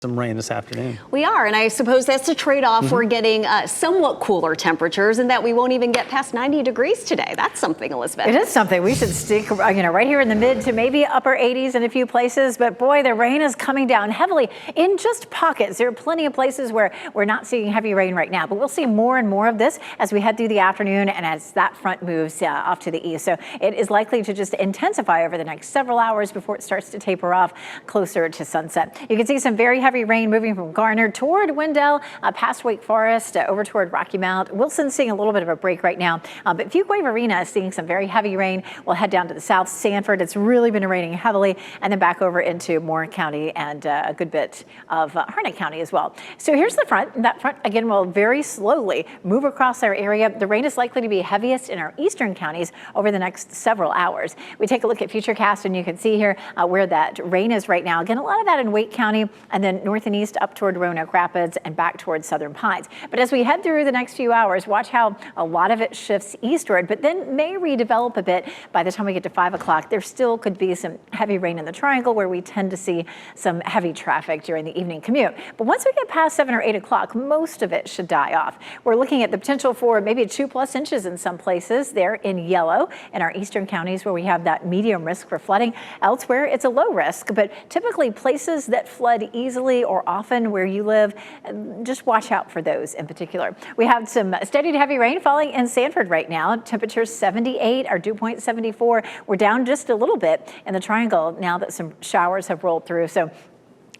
some rain this afternoon. We are, and I suppose that's a trade-off. We're getting somewhat cooler temperatures, and that we won't even get past 90 degrees today. That's something, Elizabeth. It is something. We should stick, right here in the mid to maybe upper 80s in a few places. But boy, the rain is coming down heavily in just pockets. There are plenty of places where we're not seeing heavy rain right now, but we'll see more and more of this as we head through the afternoon and as that front moves off to the east. So it is likely to just intensify over the next several hours before it starts to taper off closer to sunset. You can see some very heavy rain moving from Garner toward Wendell, past Wake Forest, over toward Rocky Mount. Wilson's seeing a little bit of a break right now, but Fuquay-Varina is seeing some very heavy rain. We'll head down to the south. Sanford, it's really been raining heavily, and then back over into Warren County and a good bit of Harnett County as well. So here's the front. And that front, again, will very slowly move across our area. The rain is likely to be heaviest in our eastern counties over the next several hours. We take a look at Futurecast, and you can see here where that rain is right now. Again, a lot of that in Wake County, and then north and east up toward Roanoke Rapids and back towards Southern Pines. But as we head through the next few hours, watch how a lot of it shifts eastward, but then may redevelop a bit by the time we get to 5 o'clock. There still could be some heavy rain in the Triangle where we tend to see some heavy traffic during the evening commute. But once we get past 7 or 8 o'clock, most of it should die off. We're looking at the potential for maybe 2+ inches in some places there in yellow in our eastern counties where we have that medium risk for flooding. Elsewhere, it's a low risk, but typically places that flood easily or often where you live, just watch out for those in particular. We have some steady to heavy rain falling in Sanford right now. Temperatures 78, our dew point 74. We're down just a little bit in the Triangle now that some showers have rolled through. So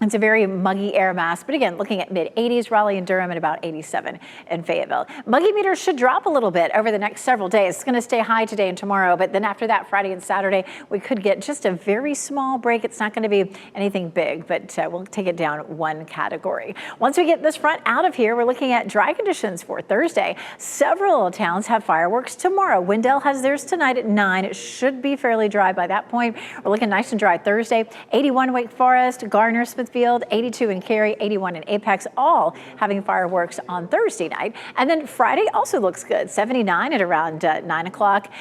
it's a very muggy air mass, but again, looking at mid-80s, Raleigh and Durham, and about 87 in Fayetteville. Muggy meters should drop a little bit over the next several days. It's going to stay high today and tomorrow, but then after that, Friday and Saturday, we could get just a very small break. It's not going to be anything big, but we'll take it down one category. Once we get this front out of here, we're looking at dry conditions for Thursday. Several towns have fireworks tomorrow. Wendell has theirs tonight at 9. It should be fairly dry by that point. We're looking nice and dry Thursday. 81 Wake Forest, Garner, Smithfield, 82 in Cary, 81 in Apex, all having fireworks on Thursday night. And then Friday also looks good, 79 at around 9 o'clock,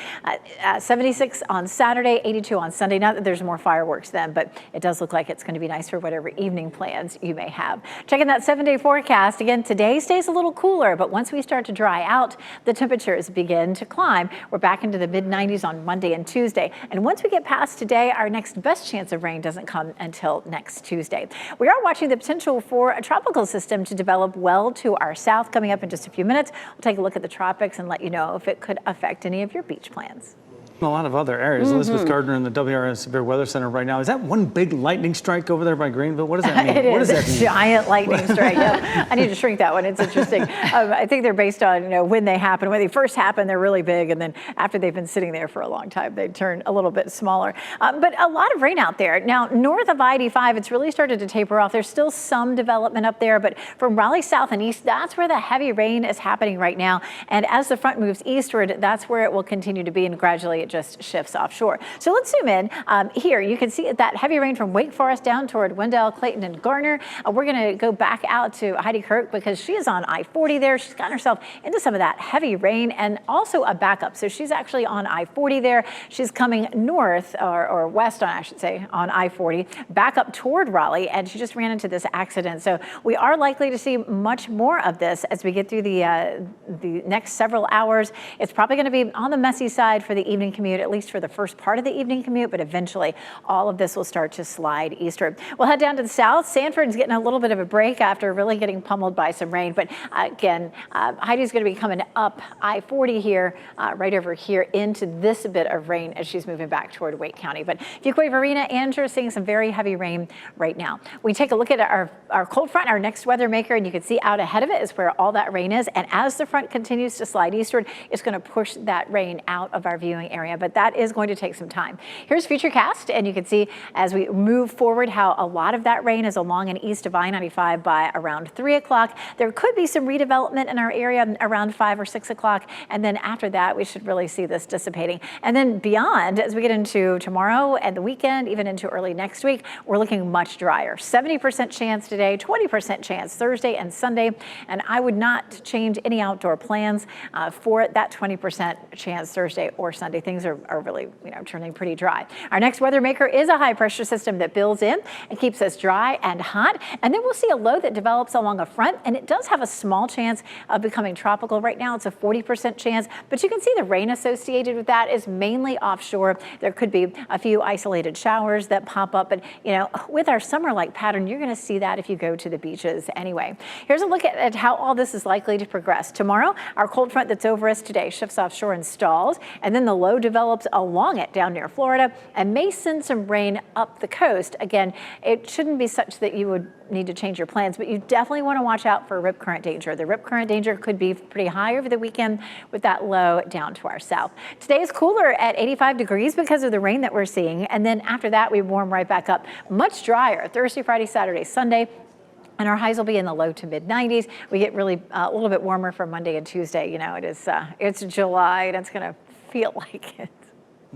76 on Saturday, 82 on Sunday. Not that there's more fireworks then, but it does look like it's going to be nice for whatever evening plans you may have. Checking that 7-day forecast. Again, today stays a little cooler, but once we start to dry out, the temperatures begin to climb. We're back into the mid-90s on Monday and Tuesday. And once we get past today, our next best chance of rain doesn't come until next Tuesday. We are watching the potential for a tropical system to develop well to our south coming up in just a few minutes. We'll take a look at the tropics and let you know if it could affect any of your beach plans. A lot of other areas. Elizabeth Gardner in the WRAL Severe Weather Center right now. Is that one big lightning strike over there by Greenville? What does that mean? It what is does that mean? Giant lightning strike. Yeah. I need to shrink that one. It's interesting. I think they're based on when they happen. When they first happen, they're really big, and then after they've been sitting there for a long time, they turn a little bit smaller. But a lot of rain out there. Now, north of I-85, it's really started to taper off. There's still some development up there, but from Raleigh south and east, that's where the heavy rain is happening right now. And as the front moves eastward, that's where it will continue to be, and gradually it just shifts off. Offshore. So let's zoom in here. You can see that heavy rain from Wake Forest down toward Wendell, Clayton, and Garner. We're going to go back out to Heidi Kirk because she is on I-40 there. She's gotten herself into some of that heavy rain and also a backup. So she's actually on I-40 there. She's coming north or west on, I should say, on I-40 back up toward Raleigh, and she just ran into this accident. So we are likely to see much more of this as we get through the next several hours. It's probably going to be on the messy side for the evening commute, at least for the first part of the evening commute, but eventually all of this will start to slide eastward. We'll head down to the south. Sanford's getting a little bit of a break after really getting pummeled by some rain, but again, Heidi's going to be coming up I-40 here, right over here into this bit of rain as she's moving back toward Wake County. But Fuquay-Varina, Andrew seeing some very heavy rain right now. We take a look at our cold front, our next weather maker, and you can see out ahead of it is where all that rain is. And as the front continues to slide eastward, it's going to push that rain out of our viewing area, but that is going to take some time. Here's Futurecast, and you can see as we move forward how a lot of that rain is along and east of I-95 by around 3 o'clock. There could be some redevelopment in our area around 5 or 6 o'clock, and then after that we should really see this dissipating. And then beyond, as we get into tomorrow and the weekend, even into early next week, we're looking much drier. 70% chance today, 20% chance Thursday and Sunday, and I would not change any outdoor plans for that 20% chance Thursday or Sunday. Things things are really, turning pretty dry. Our next weather maker is a high pressure system that builds in and keeps us dry and hot. And then we'll see a low that develops along a front, and it does have a small chance of becoming tropical. Right now it's a 40% chance, but you can see the rain associated with that is mainly offshore. There could be a few isolated showers that pop up, but with our summer-like pattern, you're going to see that if you go to the beaches anyway. Here's a look at how all this is likely to progress. Tomorrow, our cold front that's over us today shifts offshore and stalls, and then the low develops along it down near Florida and may send some rain up the coast. Again, it shouldn't be such that you would need to change your plans, but you definitely want to watch out for rip current danger. The rip current danger could be pretty high over the weekend with that low down to our south. Today is cooler at 85 degrees because of the rain that we're seeing, and then after that we warm right back up. Much drier Thursday, Friday, Saturday, Sunday. And our highs will be in the low to mid 90s. We get really a little bit warmer for Monday and Tuesday. It's July and it's going to feel like it.